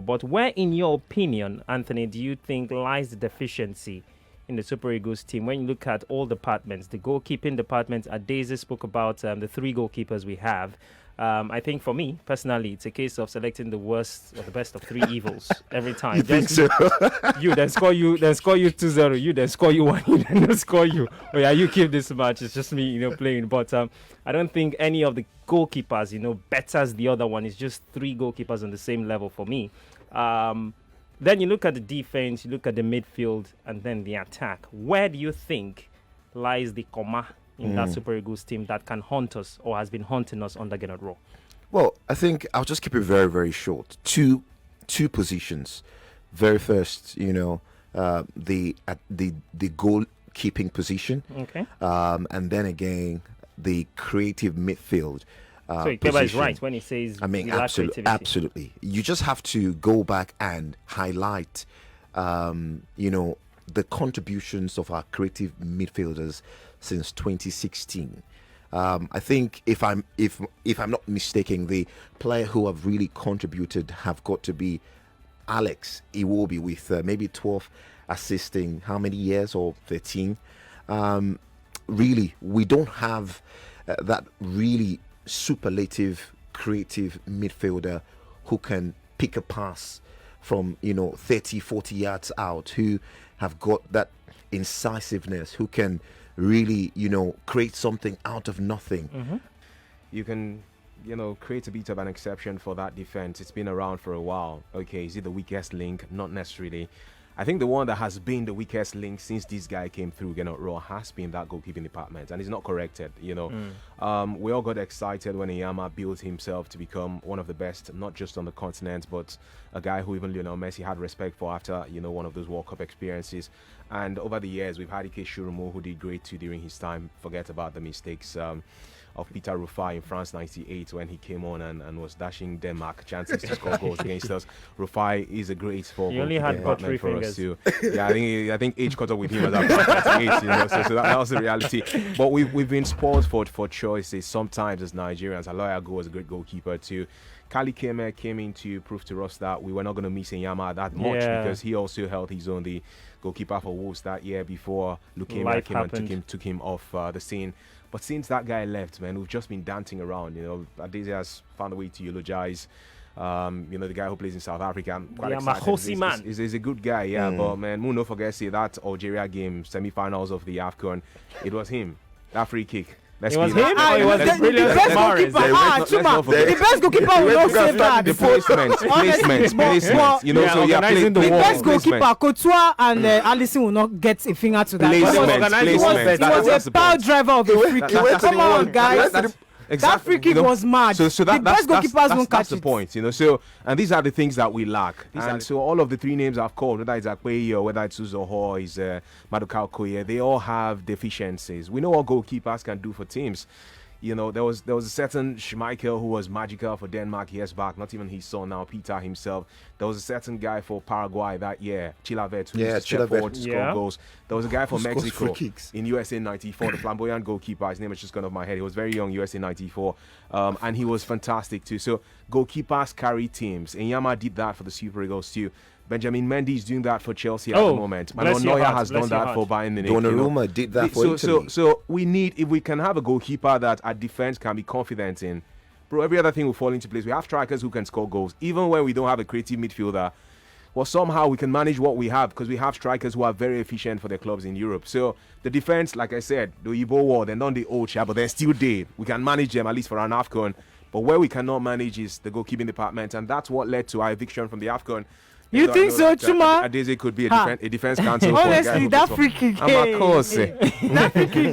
But where, in your opinion, Anthony, do you think lies the deficiency in the Super Eagles team when you look at all departments? The goalkeeping department, Adeze spoke about the 3 goalkeepers we have. I think for me, personally, it's a case of selecting the worst or the best of 3 evils every time. You think so? You, then score you 2-0, you, then score you 1, you, then they'll score you. Oh yeah, you keep this match. It's just me, playing. But I don't think any of the goalkeepers, betters the other one. It's just 3 goalkeepers on the same level for me. Then you look at the defense, you look at the midfield, and then the attack. Where do you think lies the comma in that Super Eagles team that can haunt us or has been haunting us under Gennard Rowe? Well, I think I'll just keep it very, very short. Two positions. Very first, the goalkeeping position. Okay. And then again, the creative midfield. So Ikeba is right when he says absolutely. You just have to go back and highlight, the contributions of our creative midfielders since 2016. I think if I'm not mistaken, the player who have really contributed have got to be Alex Iwobi with maybe 12 assisting. How many years, or 13? Really, we don't have that really superlative creative midfielder who can pick a pass from 30-40 yards out, who have got that incisiveness, who can really create something out of nothing. You can create a bit of an exception for that defense. It's been around for a while. Okay, is it the weakest link? Not necessarily. I think the one that has been the weakest link since this guy came through, Gennard Rowe, has been that goalkeeping department, and it's not corrected. We all got excited when Iyama built himself to become one of the best, not just on the continent, but a guy who even Lionel Messi had respect for after one of those World Cup experiences. And over the years, we've had Ike Shurumo, who did great too during his time. Forget about the mistakes of Peter Rufai in France '98 when he came on and was dashing Denmark chances to score goals against us. Rufai is a great He only had got 3 for fingers. us too. Yeah, I think age caught up with him at that '98. So that was the reality. But we've been spoiled for choices sometimes as Nigerians. Aloy Ago was a great goalkeeper too. Kali Keme came in to prove to us that we were not going to miss Iyama that much because he also held his own, the goalkeeper for Wolves that year before Lukemia came and took him off the scene. But since that guy left, man, we've just been dancing around. Adeze has found a way to eulogize. The guy who plays in South Africa. I'm quite excited. He's a good guy, but man, Muno forget say that Algeria game, semi-finals of the AFCON, it was him. That free kick. It was him, or it was the best goalkeeper. Chuma, the best goalkeeper will not save that. The placement. The best goalkeeper, Couture and Alisson will not get a finger to that. He was a power driver of a free kick. Come on, guys. That free kick was mad. So the best goalkeepers won't catch it. That's the point, So, and these are the things that we lack. So all of the 3 names I've called, whether it's Akpeyi or whether it's Uzoho or it's Maduka Okoye, they all have deficiencies. We know what goalkeepers can do for teams. There was a certain Schmeichel who was magical for Denmark years back. Not even his son now, Peter himself. There was a certain guy for Paraguay that year, Chilavert, who used to step forward to score goals. There was a guy for Mexico in USA '94, the flamboyant goalkeeper. His name is just gone off my head. He was very young, USA '94, and he was fantastic too. So goalkeepers carry teams. Iyama did that for the Super Eagles too. Benjamin Mendy is doing that for Chelsea at the moment. Manuel Neuer has done that for Bayern Munich. Donnarumma did that for Italy. So we need, if we can have a goalkeeper that our defense can be confident in, bro, every other thing will fall into place. We have strikers who can score goals. Even when we don't have a creative midfielder, well, somehow we can manage what we have because we have strikers who are very efficient for their clubs in Europe. So the defense, like I said, the Igbo war, they're not the old share, but they're still there. We can manage them at least for an AFCON. But where we cannot manage is the goalkeeping department, and that's what led to our eviction from the AFCON. You think so, Chuma? Adeze could be a defense counsel. Honestly, that free kick. That free kick